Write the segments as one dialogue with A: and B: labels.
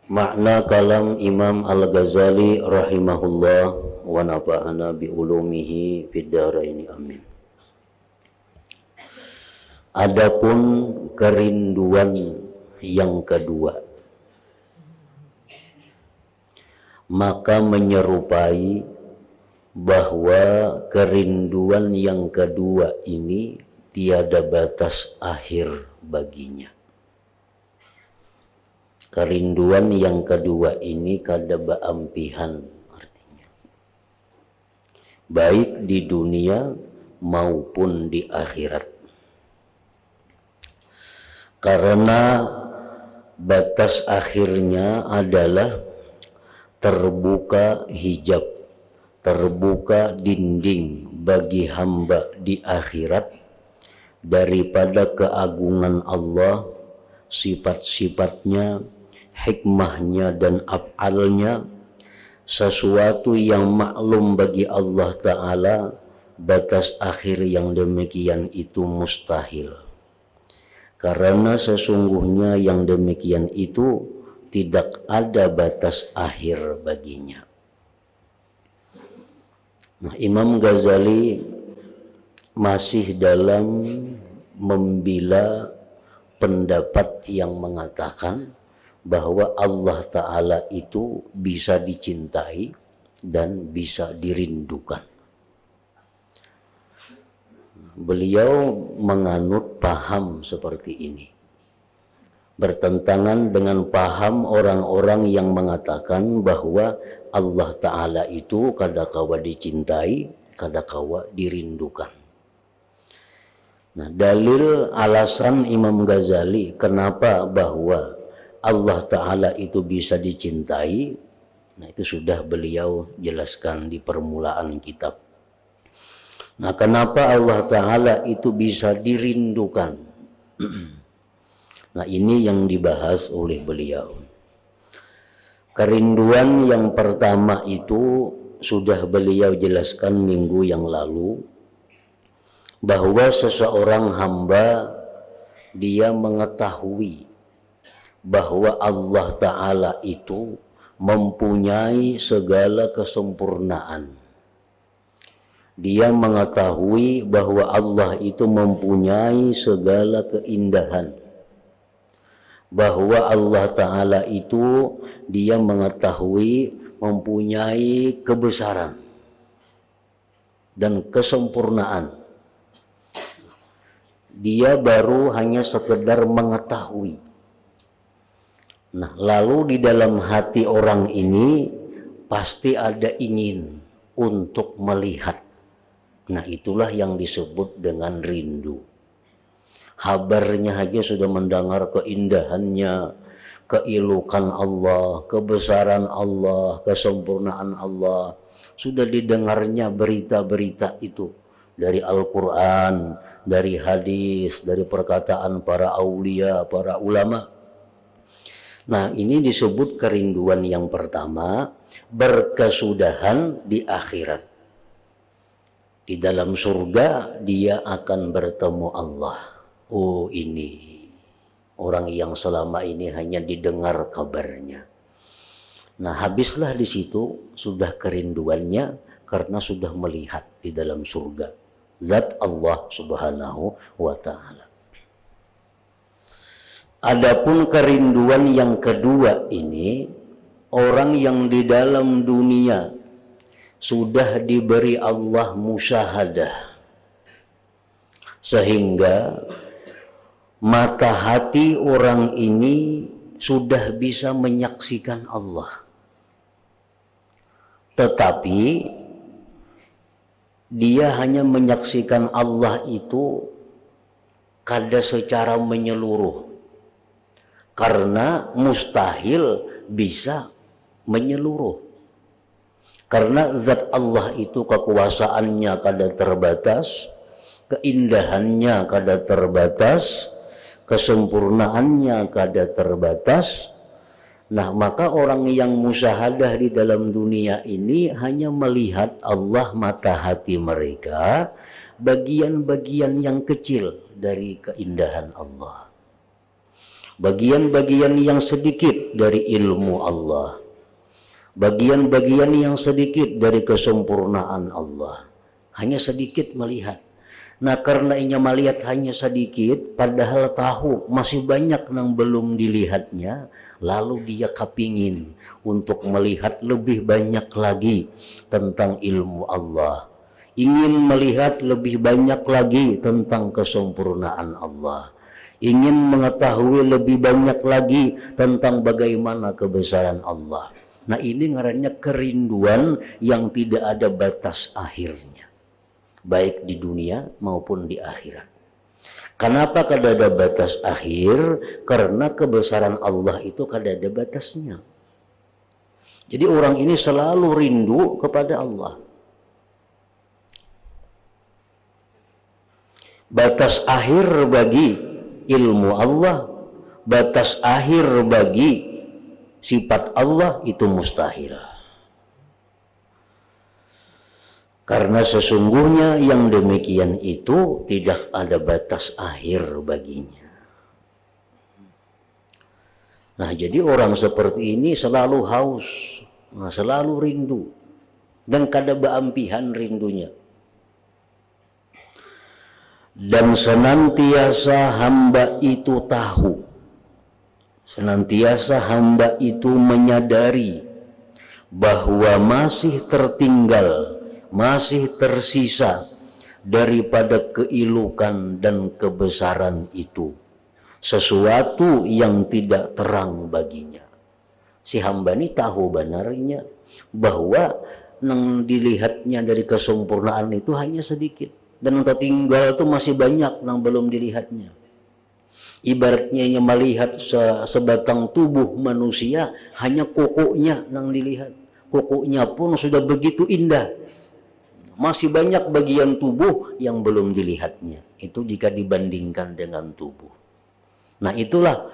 A: Makna kalam Imam Al-Ghazali rahimahullah wa nafa'ana bi ulumihi fid dharain amin. Adapun kerinduan yang kedua, maka menyerupai bahwa kerinduan yang kedua ini tiada batas akhir baginya. Kerinduan yang kedua ini kada baampihan artinya. Baik di dunia maupun di akhirat. Karena batas akhirnya adalah terbuka hijab, terbuka dinding bagi hamba di akhirat daripada keagungan Allah, sifat-sifatnya, hikmahnya dan af'alnya, sesuatu yang maklum bagi Allah Ta'ala. Batas akhir yang demikian itu mustahil, karena sesungguhnya yang demikian itu tidak ada batas akhir baginya. Nah, Imam Ghazali masih dalam membela pendapat yang mengatakan bahwa Allah Ta'ala itu bisa dicintai dan bisa dirindukan. Beliau menganut paham seperti ini, bertentangan dengan paham orang-orang yang mengatakan bahwa Allah Ta'ala itu kadakawa dicintai, kadakawa dirindukan. Nah, dalil alasan Imam Ghazali kenapa bahwa Allah Ta'ala itu bisa dicintai, nah itu sudah beliau jelaskan di permulaan kitab. Nah, kenapa Allah Ta'ala itu bisa dirindukan? Nah, ini yang dibahas oleh beliau. Kerinduan yang pertama itu sudah beliau jelaskan minggu yang lalu, bahwa seseorang hamba dia mengetahui bahwa Allah Ta'ala itu mempunyai segala kesempurnaan. Dia mengetahui bahwa Allah itu mempunyai segala keindahan. Bahwa Allah Ta'ala itu dia mengetahui mempunyai kebesaran dan kesempurnaan. Dia baru hanya sekedar mengetahui. Nah, lalu di dalam hati orang ini pasti ada ingin untuk melihat. Nah, itulah yang disebut dengan rindu. Habarnya saja sudah mendengar keindahannya, keilukan Allah, kebesaran Allah, kesempurnaan Allah. Sudah didengarnya berita-berita itu dari Al-Quran, dari hadis, dari perkataan para aulia, para ulama. Nah, ini disebut kerinduan yang pertama, berkesudahan di akhirat. Di dalam surga dia akan bertemu Allah. Oh, ini orang yang selama ini hanya didengar kabarnya. Nah, habislah di situ sudah kerinduannya karena sudah melihat di dalam surga zat Allah Subhanahu wa Ta'ala. Adapun kerinduan yang kedua ini, orang yang di dalam dunia sudah diberi Allah musyahadah, sehingga mata hati orang ini sudah bisa menyaksikan Allah. Tetapi dia hanya menyaksikan Allah itu kada secara menyeluruh, karena mustahil bisa menyeluruh. Karena zat Allah itu kekuasaannya kada terbatas, keindahannya kada terbatas, kesempurnaannya kada terbatas. Nah, maka orang yang musyahadah di dalam dunia ini hanya melihat Allah mata hati mereka, bagian-bagian yang kecil dari keindahan Allah. bagian-bagian yang sedikit dari ilmu Allah, bagian-bagian yang sedikit dari kesempurnaan Allah, hanya sedikit melihat. Nah, karena inya melihat hanya sedikit, padahal tahu masih banyak yang belum dilihatnya, lalu dia kepingin untuk melihat lebih banyak lagi tentang ilmu Allah, ingin melihat lebih banyak lagi tentang kesempurnaan Allah, ingin mengetahui lebih banyak lagi tentang bagaimana kebesaran Allah. Nah, ini ngarannya kerinduan yang tidak ada batas akhirnya, baik di dunia maupun di akhirat. Kenapa kada ada batas akhir? Karena kebesaran Allah itu kada ada batasnya. Jadi orang ini selalu rindu kepada Allah. Batas akhir bagi ilmu Allah, batas akhir bagi sifat Allah itu mustahil. Karena sesungguhnya yang demikian itu tidak ada batas akhir baginya. Nah, jadi orang seperti ini selalu haus, selalu rindu, dan kada beampihan rindunya. Dan senantiasa hamba itu tahu, senantiasa hamba itu menyadari bahwa masih tertinggal, masih tersisa daripada keilukan dan kebesaran itu sesuatu yang tidak terang baginya. Si hamba ini tahu benarnya bahwa yang dilihatnya dari kesempurnaan itu hanya sedikit, dan yang tertinggal itu masih banyak yang belum dilihatnya. Ibaratnya yang melihat sebatang tubuh manusia, hanya kukunya yang dilihat. Kukunya pun sudah begitu indah, masih banyak bagian tubuh yang belum dilihatnya. Itu jika dibandingkan dengan tubuh. Nah, itulah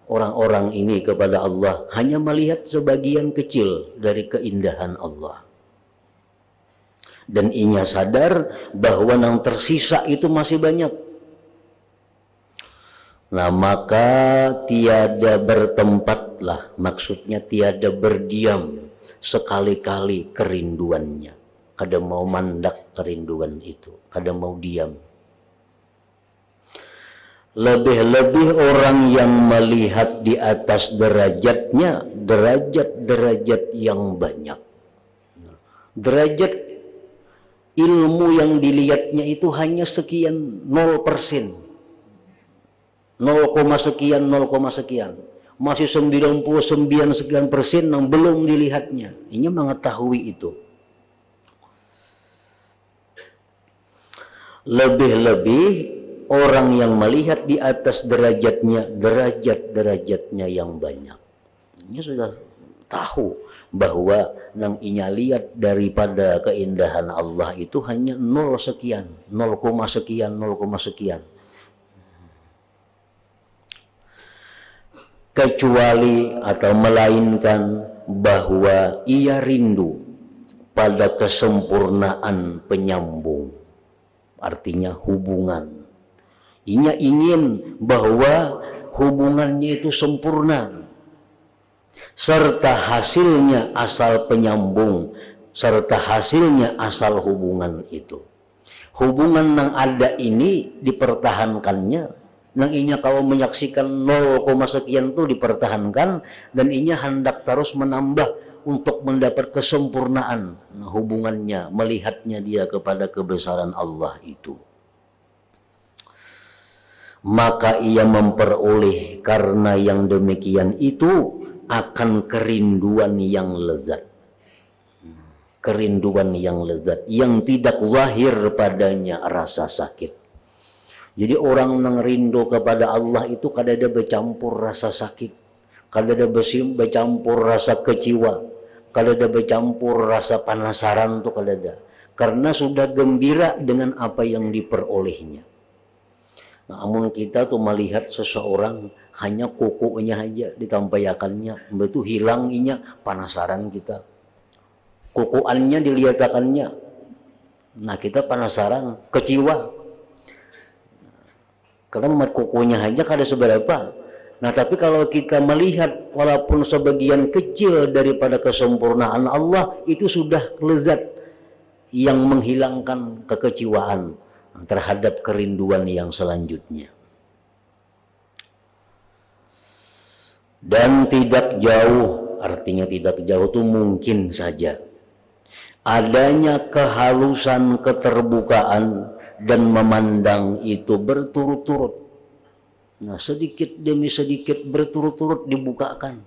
A: orang-orang ini kepada Allah hanya melihat sebagian kecil dari keindahan Allah. Dan inya sadar bahwa yang tersisa itu masih banyak. Nah, maka tiada bertempatlah, maksudnya tiada berdiam sekali-kali kerinduannya. Kada mau mandak kerinduan itu, kada mau diam. Lebih-lebih orang yang melihat di atas derajatnya, derajat-derajat yang banyak. Derajat ilmu yang dilihatnya itu hanya sekian 0%. 0, sekian, 0, sekian. Masih 99 sekian persen yang belum dilihatnya. Ini mengetahui itu. Lebih-lebih orang yang melihat di atas derajatnya, derajat-derajatnya yang banyak. Ini sudah tahu bahwa yang inya lihat daripada keindahan Allah itu hanya 0 sekian, 0, sekian, 0, sekian. Kecuali atau melainkan bahwa ia rindu pada kesempurnaan penyambung. Artinya hubungan. Inya ingin bahwa hubungannya itu sempurna, serta hasilnya asal penyambung, serta hasilnya asal hubungan itu. Hubungan yang ada ini dipertahankannya, yang inya kalau menyaksikan 0, sekian itu dipertahankan, dan inya hendak terus menambah untuk mendapat kesempurnaan hubungannya, melihatnya dia kepada kebesaran Allah itu. Maka ia memperoleh karena yang demikian itu akan kerinduan yang lezat. Kerinduan yang lezat, yang tidak zahir padanya rasa sakit. Jadi orang yang rindu kepada Allah itu kada ada bercampur rasa sakit, kada ada bercampur rasa kecewa, kada ada bercampur rasa penasaran, itu kada ada. Karena sudah gembira dengan apa yang diperolehnya. Namun kita tuh melihat seseorang hanya kukunya aja ditampayakannya, itu hilang inya, penasaran kita. Kukuannya diliatakannya, nah kita penasaran, kecewa. Karena kukunya aja kada seberapa, Nah, tapi kalau kita melihat walaupun sebagian kecil daripada kesempurnaan Allah, itu sudah lezat yang menghilangkan kekecewaan terhadap kerinduan yang selanjutnya. Dan tidak jauh, artinya tidak jauh itu mungkin saja adanya kehalusan, keterbukaan, dan memandang itu berturut-turut. Nah, sedikit demi sedikit berturut-turut dibukakan.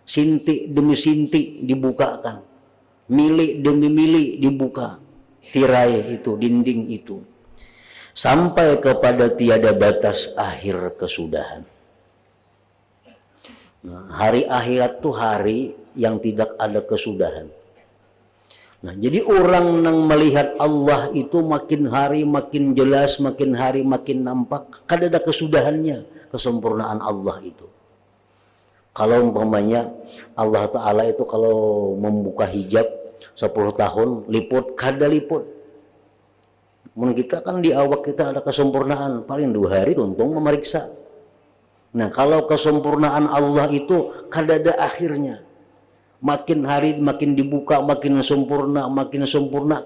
A: Sintik demi sintik dibukakan. Milik demi milik dibuka. Tirai itu, dinding itu. Sampai kepada tiada batas akhir kesudahan. Nah, hari akhirat itu hari yang tidak ada kesudahan. Nah, jadi orang yang melihat Allah itu makin hari makin jelas, makin hari makin nampak. Kada ada kesudahannya, kesempurnaan Allah itu. Kalau umpamanya Allah Ta'ala itu kalau membuka hijab 10 tahun, liput, kada liput. Mungkin kita kan di awak kita ada kesempurnaan, paling 2 hari tuntung memeriksa. Nah, kalau kesempurnaan Allah itu kada ada akhirnya. Makin hari makin dibuka, makin sempurna,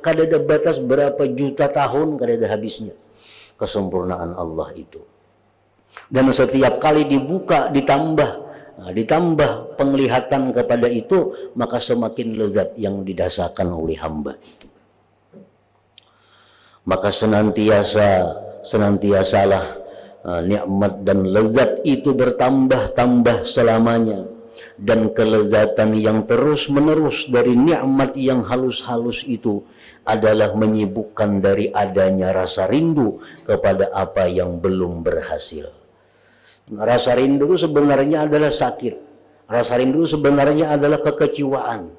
A: kada ada batas berapa juta tahun, kada ada habisnya kesempurnaan Allah itu. Dan setiap kali dibuka ditambah penglihatan kepada itu, maka semakin lezat yang dirasakan oleh hamba itu. Maka senantiasalah nikmat dan lezat itu bertambah-tambah selamanya. Dan kelezatan yang terus-menerus dari nikmat yang halus-halus itu adalah menyibukkan dari adanya rasa rindu kepada apa yang belum berhasil. Rasa rindu sebenarnya adalah sakit. Rasa rindu sebenarnya adalah kekecewaan.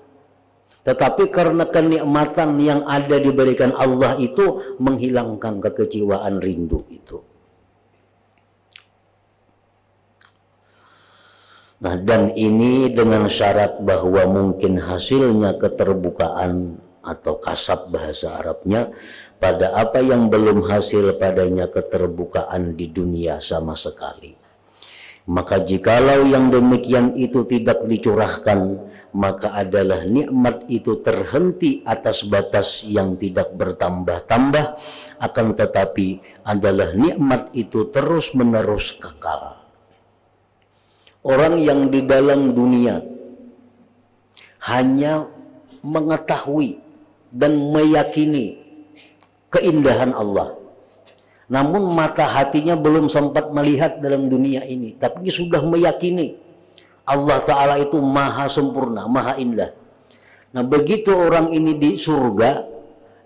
A: Tetapi karena kenikmatan yang ada diberikan Allah itu menghilangkan kekecewaan rindu itu. Nah, dan ini dengan syarat bahwa mungkin hasilnya keterbukaan atau kasab bahasa Arabnya pada apa yang belum hasil padanya keterbukaan di dunia sama sekali. Maka jikalau yang demikian itu tidak dicurahkan, maka adalah nikmat itu terhenti atas batas yang tidak bertambah-tambah, akan tetapi adalah nikmat itu terus-menerus kekal. Orang yang di dalam dunia hanya mengetahui dan meyakini keindahan Allah, namun mata hatinya belum sempat melihat dalam dunia ini, tapi sudah meyakini Allah Ta'ala itu maha sempurna, maha indah. Nah, begitu orang ini di surga,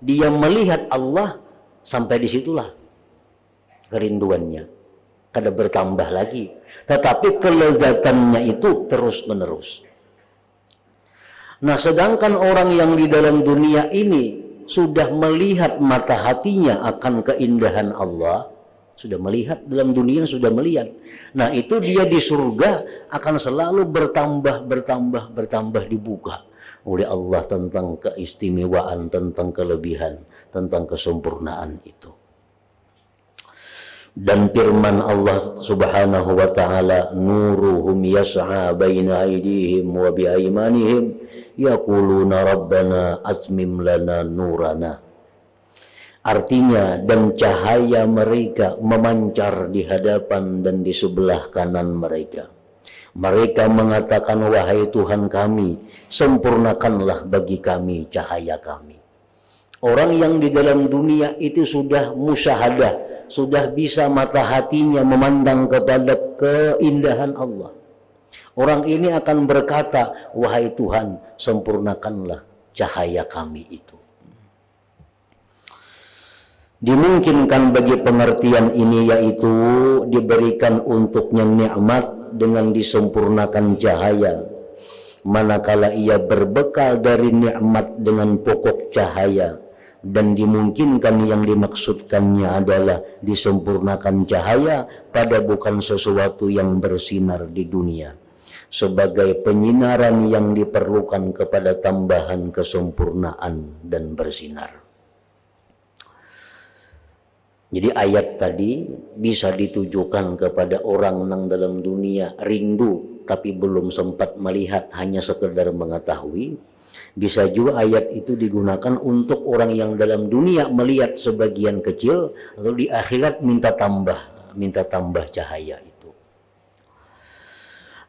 A: dia melihat Allah, sampai disitulah kerinduannya, kada bertambah lagi. Tetapi kelezatannya itu terus-menerus. Nah, sedangkan orang yang di dalam dunia ini sudah melihat mata hatinya akan keindahan Allah, sudah melihat dalam dunia, sudah melihat. Nah, itu dia di surga akan selalu bertambah dibuka oleh Allah tentang keistimewaan, tentang kelebihan, tentang kesempurnaan itu. Dan firman Allah Subhanahu wa ta'ala, nuruhum yas'a baina aydihim wa bi aymanihim yaquluna rabbana atmim lana nurana. Artinya, dan cahaya mereka memancar di hadapan dan di sebelah kanan mereka. Mereka mengatakan, wahai Tuhan kami, sempurnakanlah bagi kami cahaya kami. Orang yang di dalam dunia itu sudah musyahadah, sudah bisa mata hatinya memandang kepada keindahan Allah. Orang ini akan berkata, wahai Tuhan, sempurnakanlah cahaya kami itu. Dimungkinkan bagi pengertian ini, yaitu diberikan untuknya nikmat dengan disempurnakan cahaya, manakala ia berbekal dari nikmat dengan pokok cahaya. Dan dimungkinkan yang dimaksudkannya adalah disempurnakan cahaya pada bukan sesuatu yang bersinar di dunia, sebagai penyinaran yang diperlukan kepada tambahan kesempurnaan dan bersinar. Jadi ayat tadi bisa ditujukan kepada orang yang dalam dunia rindu tapi belum sempat melihat, hanya sekedar mengetahui. Bisa juga ayat itu digunakan untuk orang yang dalam dunia melihat sebagian kecil, lalu di akhirat minta tambah cahaya itu.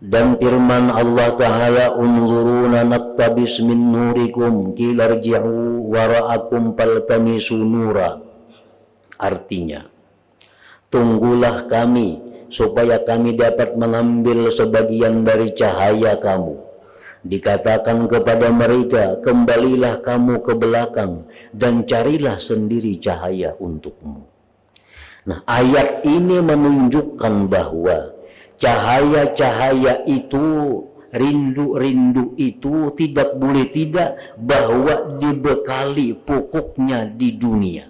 A: Dan firman Allah Ta'ala, unzuruna naktabis min nurikum kilarji'u wara'akum paltamisu nura. Artinya, tunggulah kami supaya kami dapat mengambil sebagian dari cahaya kamu. Dikatakan kepada mereka, kembalilah kamu ke belakang dan carilah sendiri cahaya untukmu. Nah, ayat ini menunjukkan bahwa cahaya-cahaya itu, rindu-rindu itu tidak boleh tidak bahwa dibekali pokoknya di dunia.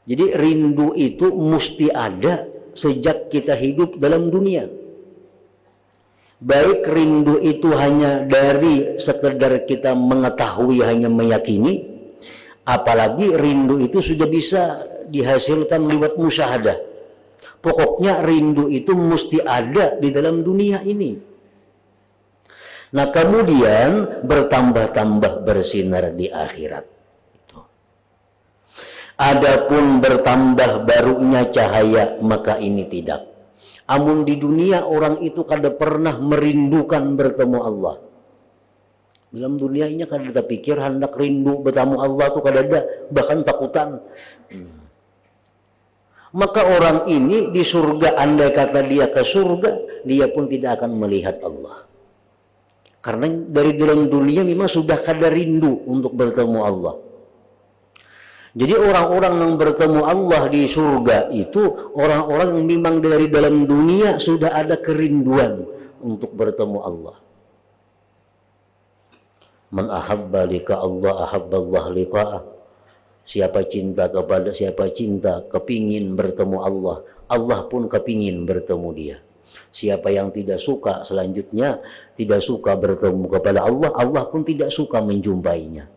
A: Jadi rindu itu mesti ada sejak kita hidup dalam dunia. Baik rindu itu hanya dari sekedar kita mengetahui, hanya meyakini, apalagi rindu itu sudah bisa dihasilkan lewat musyahadah. Pokoknya rindu itu mesti ada di dalam dunia ini. Nah, kemudian bertambah-tambah bersinar di akhirat. Adapun bertambah barunya cahaya, maka ini tidak. Amun di dunia orang itu kada pernah merindukan bertemu Allah. Dalam dunia ini kada pikir hendak rindu bertemu Allah itu kada ada, bahkan takutan. Maka orang ini di surga, andai kata dia ke surga, dia pun tidak akan melihat Allah. Karena dari dalam dunia memang sudah kada rindu untuk bertemu Allah. Jadi orang-orang yang bertemu Allah di surga itu orang-orang yang memang dari dalam dunia sudah ada kerinduan untuk bertemu Allah. Man ahabba liqa Allah ahabballah liqa'ah. Siapa cinta kepada siapa cinta, kepingin bertemu Allah, Allah pun kepingin bertemu dia. Siapa yang tidak suka selanjutnya, tidak suka bertemu kepada Allah, Allah pun tidak suka menjumpainya.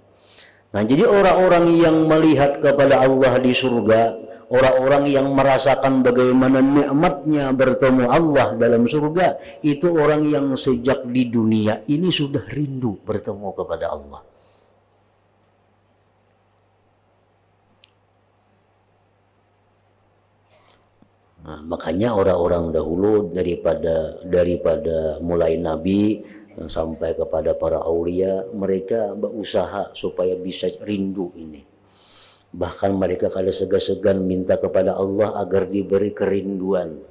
A: Nah, jadi orang-orang yang melihat kepada Allah di surga, orang-orang yang merasakan bagaimana nikmatnya bertemu Allah dalam surga, itu orang yang sejak di dunia ini sudah rindu bertemu kepada Allah. Nah, makanya orang-orang dahulu daripada mulai Nabi sampai kepada para aulia, mereka berusaha supaya bisa rindu ini. Bahkan mereka kada segan-segan minta kepada Allah agar diberi kerinduan.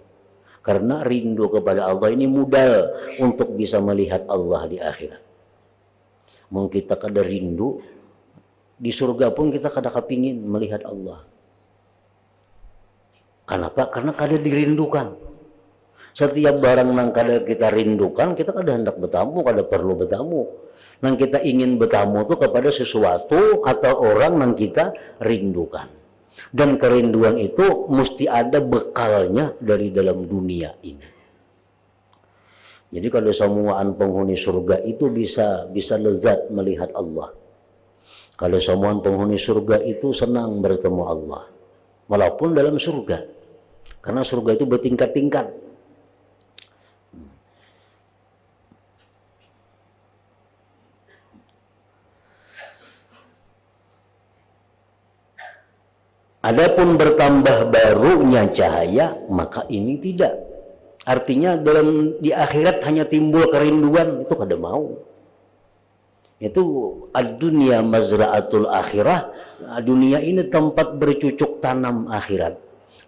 A: Karena rindu kepada Allah ini modal untuk bisa melihat Allah di akhirat. Mungkin kita kada rindu, di surga pun kita kada kepingin melihat Allah. Kenapa? Karena kada dirindukan. Setiap barang yang kada kita rindukan, kita kada hendak bertamu, kada perlu bertamu. Yang kita ingin bertamu itu kepada sesuatu atau orang yang kita rindukan. Dan kerinduan itu mesti ada bekalnya dari dalam dunia ini. Jadi kalau semuaan penghuni surga itu bisa lezat melihat Allah. Kalau semuaan penghuni surga itu senang bertemu Allah. Walaupun dalam surga. Karena surga itu bertingkat-tingkat. Adapun bertambah barunya cahaya, maka ini tidak. Artinya di akhirat hanya timbul kerinduan, itu kada mau. Itu ad-dunya mazra'atul akhirah. Dunia ini tempat bercucuk tanam akhirat.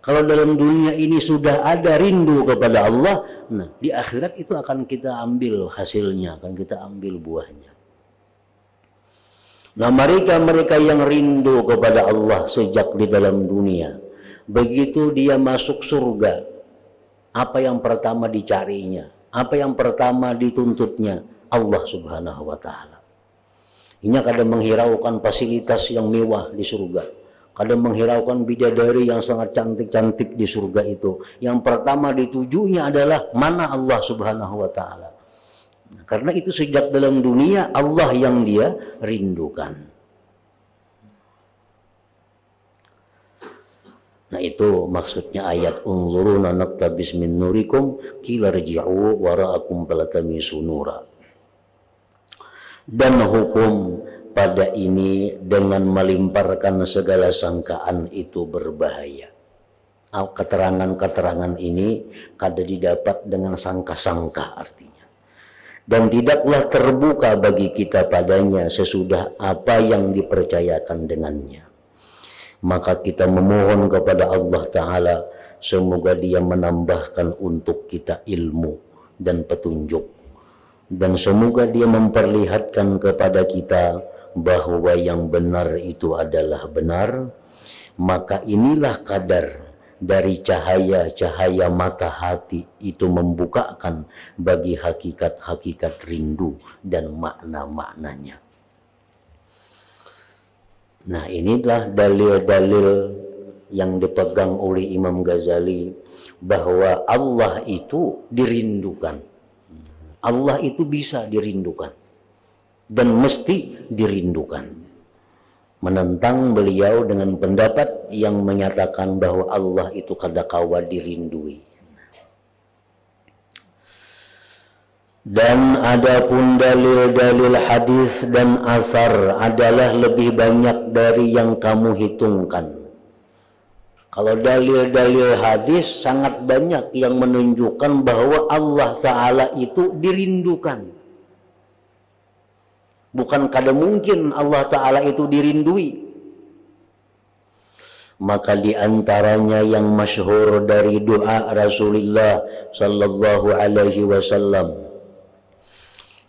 A: Kalau dalam dunia ini sudah ada rindu kepada Allah, nah di akhirat itu akan kita ambil hasilnya, akan kita ambil buahnya. Nah, mereka yang rindu kepada Allah sejak di dalam dunia, begitu dia masuk surga, apa yang pertama dicarinya? Apa yang pertama dituntutnya? Allah Subhanahu wa Ta'ala. Ini kadang menghiraukan fasilitas yang mewah di surga, kadang menghiraukan bidadari yang sangat cantik-cantik di surga itu. Yang pertama ditujunya adalah mana Allah Subhanahu wa Ta'ala. Karena itu sejak dalam dunia Allah yang dia rindukan. Nah itu maksudnya ayat unzuruna naqtabis min nurikum qila rji'u wara'akum falatamisu nura. Dan hukum pada ini dengan melimparkan segala sangkaan itu berbahaya. Keterangan-keterangan ini kada didapat dengan sangka-sangka artinya. Dan tidaklah terbuka bagi kita padanya sesudah apa yang dipercayakan dengannya. Maka kita memohon kepada Allah Ta'ala semoga Dia menambahkan untuk kita ilmu dan petunjuk. Dan semoga Dia memperlihatkan kepada kita bahwa yang benar itu adalah benar. Maka inilah kadar dari cahaya-cahaya mata hati itu membukakan bagi hakikat-hakikat rindu dan makna-maknanya. Nah inilah dalil-dalil yang dipegang oleh Imam Ghazali bahwa Allah itu dirindukan. Allah itu bisa dirindukan dan mesti dirindukan. Menentang beliau dengan pendapat yang menyatakan bahwa Allah itu kadakawa dirindui. Dan adapun dalil-dalil hadis dan asar adalah lebih banyak dari yang kamu hitungkan. Kalau dalil-dalil hadis sangat banyak yang menunjukkan bahwa Allah Ta'ala itu dirindukan. Bukan kada mungkin Allah Ta'ala itu dirindui. Maka diantaranya yang masyhur dari doa Rasulullah Sallallahu Alaihi Wasallam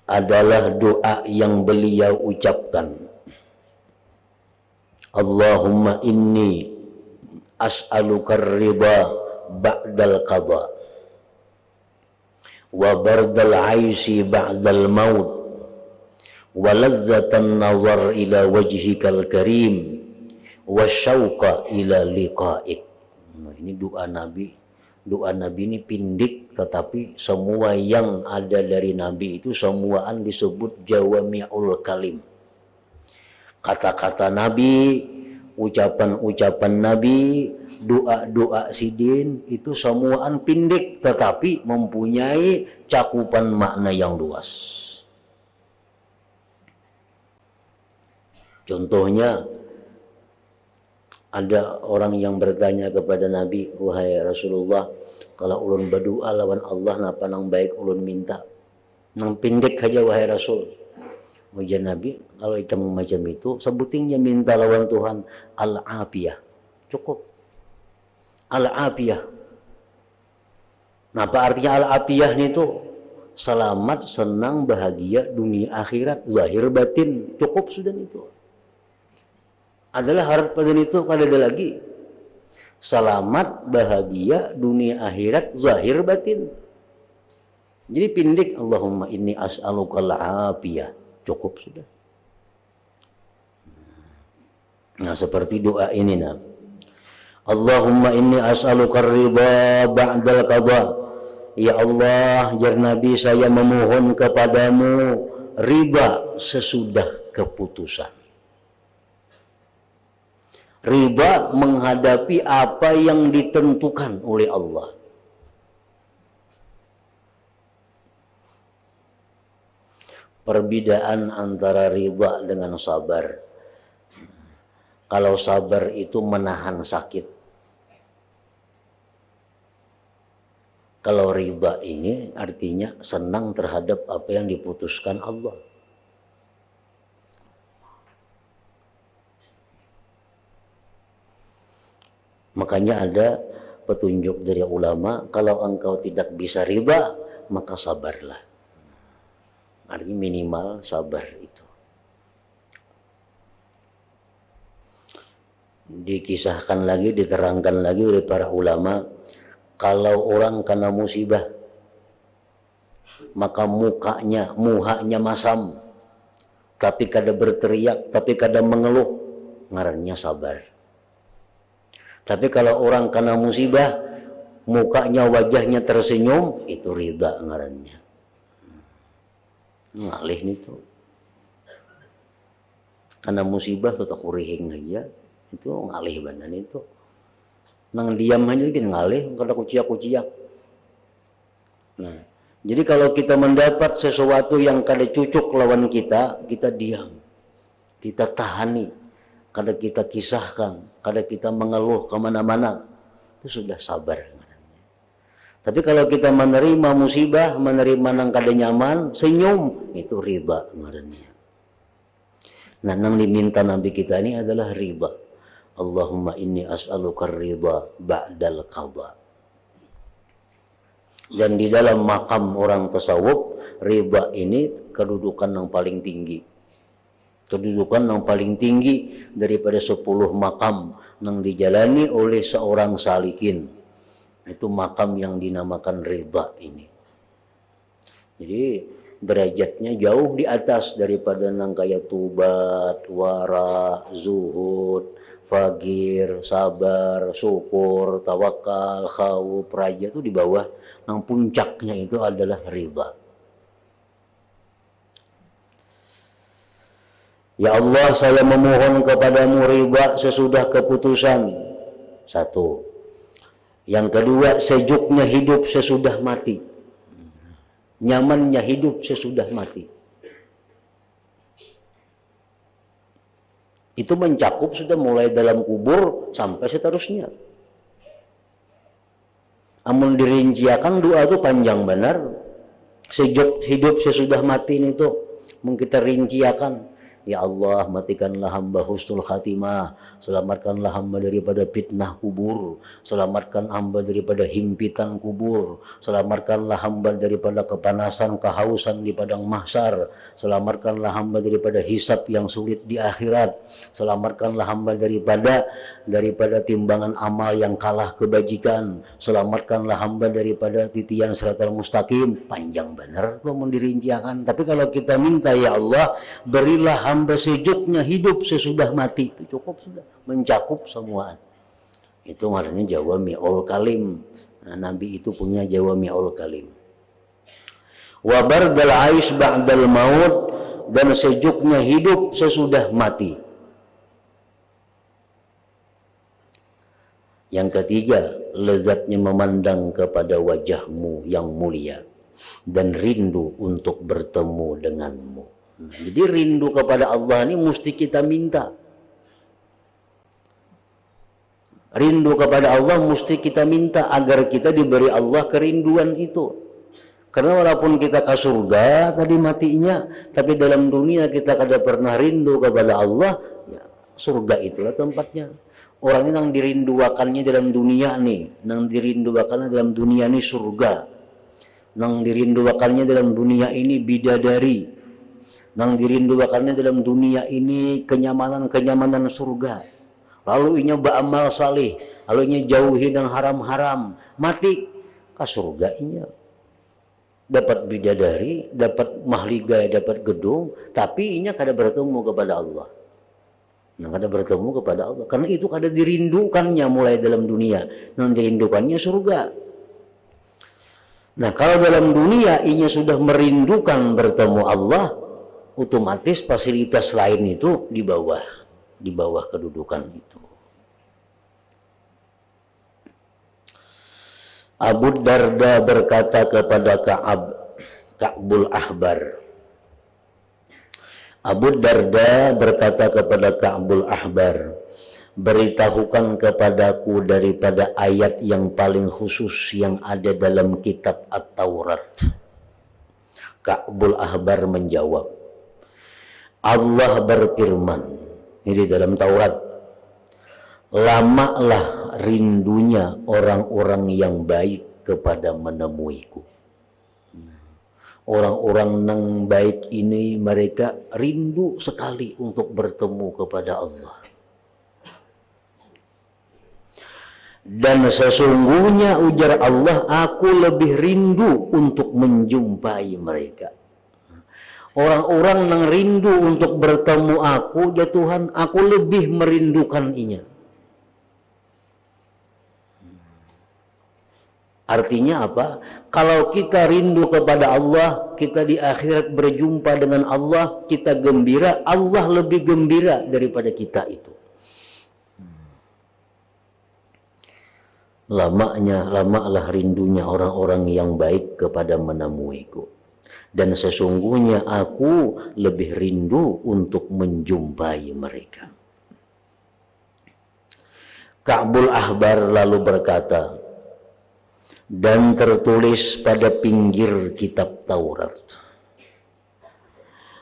A: adalah doa yang beliau ucapkan. Allahumma inni as'aluka ridha ba'dal qadha wa bardal 'aisi ba'dal maut wa ladzatan nazar ila wajhikal karim wa syauqa ila liqa'ik. Nah, ini doa Nabi. Doa Nabi ini pindik, tetapi semua yang ada dari Nabi itu semuaan disebut jawami'ul kalim. Kata-kata Nabi, ucapan-ucapan Nabi, doa-doa sidin itu semuaan pindik, tetapi mempunyai cakupan makna yang luas. Contohnya, ada orang yang bertanya kepada Nabi, wahai Rasulullah, kalau ulun berdoa lawan Allah, napa nang baik ulun minta? Nang pindik aja wahai Rasul. Ujar Nabi, kalau kita macam itu, sebutingnya minta lawan Tuhan, al-afiyah. Cukup. Al-afiyah. Napa artinya al-afiyah itu? Selamat, senang, bahagia, dunia akhirat, zahir batin. Cukup sudah itu. Adalah harapan itu kada ada lagi. Selamat, bahagia, dunia akhirat, zahir batin. Jadi pindik, Allahumma inni as'aluka al-afiyah. Cukup sudah. Nah seperti doa ini nah. Allahumma inni as'aluka ridha ba'dal qadha. Ya Allah, jar Nabi, saya memohon kepadamu ridha sesudah keputusan. Ridha menghadapi apa yang ditentukan oleh Allah. Perbedaan antara ridha dengan sabar. Kalau sabar itu menahan sakit. Kalau ridha ini artinya senang terhadap apa yang diputuskan Allah. Makanya ada petunjuk dari ulama, kalau engkau tidak bisa ridha, maka sabarlah. Artinya minimal sabar itu. Dikisahkan lagi, diterangkan lagi oleh para ulama, kalau orang kena musibah, maka muhanya masam, tapi kada berteriak, tapi kada mengeluh, ngarannya sabar. Tapi kalau orang kena musibah, mukanya, wajahnya tersenyum, itu ridha ngarannya. Ngalih nih tuh. Kena musibah tetap kurihing aja, itu ngalih badan itu. Nang diam aja kan ngalih, kada kuciak-kuciak. Nah, jadi kalau kita mendapat sesuatu yang kada cucuk lawan kita, kita diam. Kita tahani. Kada kita kisahkan, kada kita mengeluh kemana-mana. Itu sudah sabar. Tapi kalau kita menerima musibah, menerima nang kada nyaman, senyum, itu riba ngarannya. Nah, nang diminta Nabi kita ini adalah riba. Allahumma inni as'aluka riba ba'dal qadha. Dan di dalam makam orang tasawuf, riba ini kedudukan yang paling tinggi. Kedudukan yang paling tinggi daripada 10 makam yang dijalani oleh seorang salikin. Itu makam yang dinamakan riba ini. Jadi derajatnya jauh di atas daripada nang kayak tubat, wara, zuhud, fagir, sabar, syukur, tawakal, khawf, raja itu di bawah. Nang puncaknya itu adalah riba. Ya Allah, saya memohon kepadamu riba sesudah keputusan. Satu. Yang kedua, sejuknya hidup sesudah mati. Nyamannya hidup sesudah mati. Itu mencakup sudah mulai dalam kubur sampai seterusnya. Amun dirinciakan doa itu panjang benar. Sejuk hidup sesudah mati itu mungkin kita rinciakan. Ya Allah, matikanlah hamba husnul khatimah, selamatkanlah hamba daripada fitnah kubur, selamatkan hamba daripada himpitan kubur, selamatkanlah hamba daripada kepanasan, kehausan di padang mahsyar, selamatkanlah hamba daripada hisab yang sulit di akhirat, selamatkanlah hamba daripada timbangan amal yang kalah kebajikan, selamatkanlah hamba daripada titian siratal mustaqim. Panjang benar tuh mau dirinciakan. Tapi kalau kita minta, ya Allah, berilah hamba sejuknya hidup sesudah mati, itu cukup sudah, mencakup semua. Itu maknanya Jawami'ul Kalim. Nah, Nabi itu punya Jawami'ul Kalim. Wa bardal aish ba'dal maut, dan sejuknya hidup sesudah mati. Yang ketiga, lezatnya memandang kepada wajahmu yang mulia dan rindu untuk bertemu denganmu. Jadi rindu kepada Allah ini mesti kita minta. Rindu kepada Allah mesti kita minta agar kita diberi Allah kerinduan itu. Karena walaupun kita ke surga tadi matinya, tapi dalam dunia kita kada pernah rindu kepada Allah, ya, surga itulah tempatnya. Orang yang dirinduakannya dalam dunia nih, yang dirinduakannya dalam dunia ini surga, yang dirinduakannya dalam dunia ini bidadari, yang dirinduakannya dalam dunia ini kenyamanan surga. Lalu inya beramal salih, lalu inya jauhi yang haram-haram, mati ke surga inya. Dapat bidadari, dapat mahligai, dapat gedung, tapi inya kada bertemu kepada Allah. Nah, kada bertemu kepada Allah. Karena itu kada dirindukannya mulai dalam dunia. Yang dirindukannya surga. Nah, kalau dalam dunia inya sudah merindukan bertemu Allah, otomatis fasilitas lain itu di bawah kedudukan itu. Abu Darda berkata kepada Ka'bul Ahbar. Abu Darda berkata kepada Ka'bul Ahbar, beritahukan kepadaku daripada ayat yang paling khusus yang ada dalam kitab At-Taurat. Ka'bul Ahbar menjawab, Allah berfirman, ini dalam Taurat, lamalah rindunya orang-orang yang baik kepada menemuiku. Orang-orang yang baik ini mereka rindu sekali untuk bertemu kepada Allah. Dan sesungguhnya ujar Allah, aku lebih rindu untuk menjumpai mereka. Orang-orang yang rindu untuk bertemu aku, ya Tuhan, aku lebih merindukan inya. Artinya apa? Kalau kita rindu kepada Allah, kita di akhirat berjumpa dengan Allah, kita gembira, Allah lebih gembira daripada kita itu. lamalah rindunya orang-orang yang baik kepada menemuiku. Dan sesungguhnya aku lebih rindu untuk menjumpai mereka. Ka'bul Ahbar lalu berkata, dan tertulis pada pinggir kitab Taurat,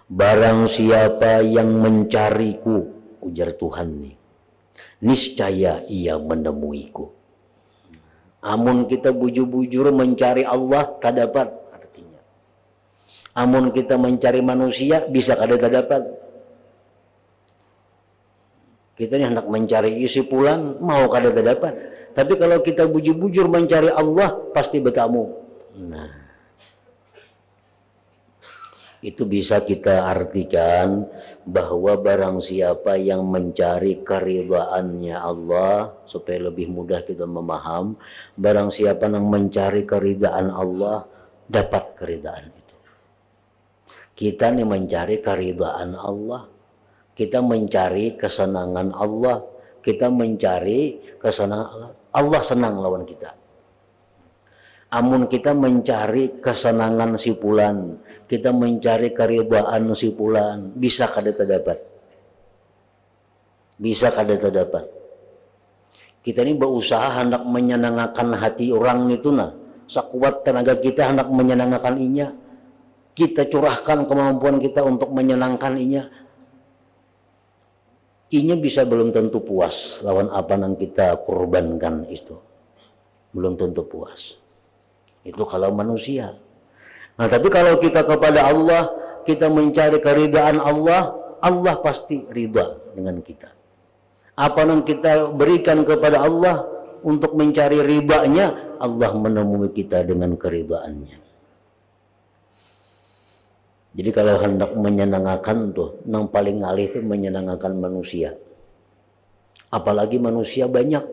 A: barang siapa yang mencariku, ujar Tuhan nih, niscaya ia menemuiku. Amun kita bujur-bujur mencari Allah, tak dapat artinya. Amun kita mencari manusia, bisa kada tak dapat. Kita ini hendak mencari isi pulang, mau kada tak dapat. Tapi kalau kita bujur-bujur mencari Allah, pasti bertemu. Nah, itu bisa kita artikan bahwa barang siapa yang mencari keridhaannya Allah, supaya lebih mudah kita memaham, barang siapa yang mencari keridhaan Allah, dapat keridhaan itu. Kita nih mencari keridhaan Allah, kita mencari kesenangan Allah, kita mencari kesenangan Allah, senang lawan kita. Amun kita mencari kesenangan si fulan, kita mencari keridhaan si fulan, bisa kada terdapat. Bisa kada terdapat. Kita ini berusaha hendak menyenangkan hati orang itu nah. Sekuat tenaga kita hendak menyenangkan inya. Kita curahkan kemampuan kita untuk menyenangkan inya. Inya bisa belum tentu puas lawan apa yang kita korbankan itu. Belum tentu puas. Itu kalau manusia. Nah, tapi kalau kita kepada Allah, kita mencari keridhaan Allah, Allah pasti ridha dengan kita. Apa yang kita berikan kepada Allah untuk mencari ridhanya, Allah menemui kita dengan keridhaannya. Jadi kalau hendak menyenangkan tuh, yang paling ngalih itu menyenangkan manusia. Apalagi manusia banyak.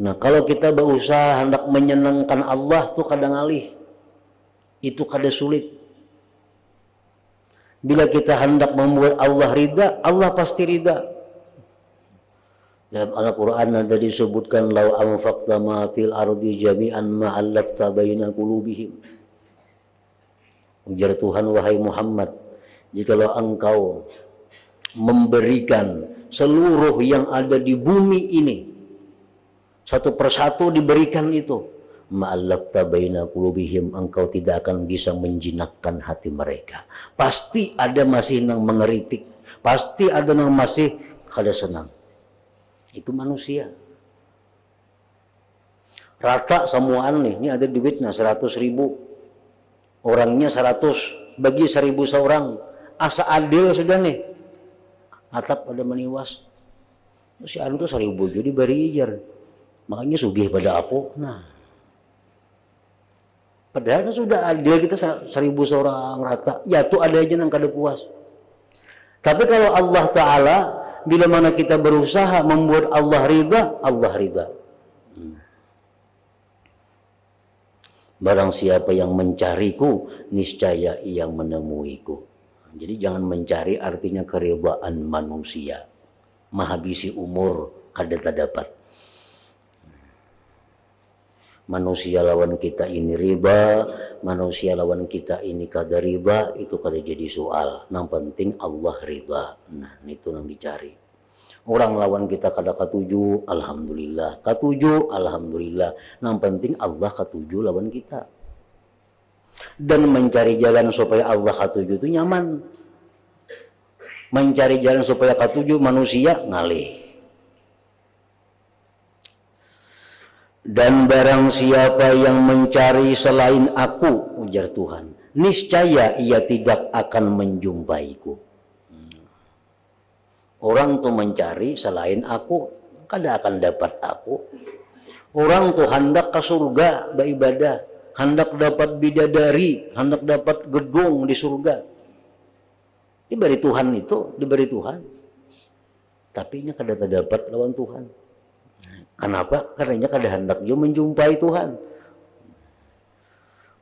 A: Nah, kalau kita berusaha hendak menyenangkan Allah tuh kadang ngalih. Itu kadang sulit. Bila kita hendak membuat Allah ridha, Allah pasti ridha. Dalam Al-Quran ada disebutkan, lau anfaqta ma fil ardi jami'an ma'allafta baina qulubihim. Ujar Tuhan, wahai Muhammad, jikalau engkau memberikan seluruh yang ada di bumi ini, satu persatu diberikan itu, ma'allafta baina qulubihim, engkau tidak akan bisa menjinakkan hati mereka. Pasti ada masih yang mengeritik, pasti ada yang masih kada senang. Itu manusia. Rata semuaan nih, ini ada duitnya 100.000. Orangnya 100, bagi 1.000 seorang. Asa adil sudah nih. Atap pada meniwas. Si anu tuh 1.000 jadi bari ijar. Makanya sugih pada aku. Nah. Padahal sudah adil kita 1.000 seorang rata. Ya tuh ada aja yang kada puas. Tapi kalau Allah Ta'ala, bila mana kita berusaha membuat Allah ridha, Allah ridha. Barang siapa yang mencariku, niscaya ia menemuiku. Jadi jangan mencari artinya keridhaan manusia. Menghabisi umur kada tak dapat. Manusia lawan kita ini riba, manusia lawan kita ini kada riba, itu kada jadi soal. Yang penting Allah riba. Nah, itu yang dicari. Orang lawan kita kada katuju, alhamdulillah. Katuju, alhamdulillah. Yang penting Allah katuju lawan kita. Dan mencari jalan supaya Allah katuju itu nyaman. Mencari jalan supaya katuju manusia ngalih. Dan barang siapa yang mencari selain aku, ujar Tuhan, niscaya ia tidak akan menjumpaiku. Orang tuh mencari selain aku, kada akan dapat aku. Orang tuh hendak ke surga beribadah, hendak dapat bidadari, hendak dapat gedung di surga. Diberi Tuhan itu, diberi Tuhan. Tapi nya kada dapat lawan Tuhan. Kenapa? Karena kada hendak dia menjumpai Tuhan.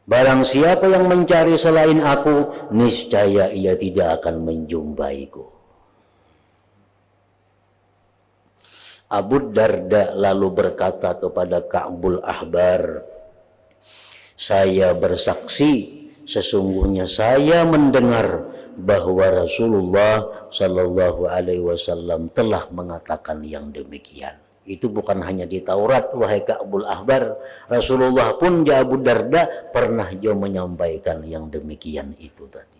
A: Barang siapa yang mencari selain aku, niscaya ia tidak akan menjumpaiku. Abu Darda lalu berkata kepada Ka'bul Ahbar, saya bersaksi sesungguhnya saya mendengar bahwa Rasulullah Shallallahu Alaihi Wasallam telah mengatakan yang demikian. Itu bukan hanya di Taurat, wahai Ka'bul Ahbar, Rasulullah pun Abu Darda pernah juga menyampaikan yang demikian itu tadi.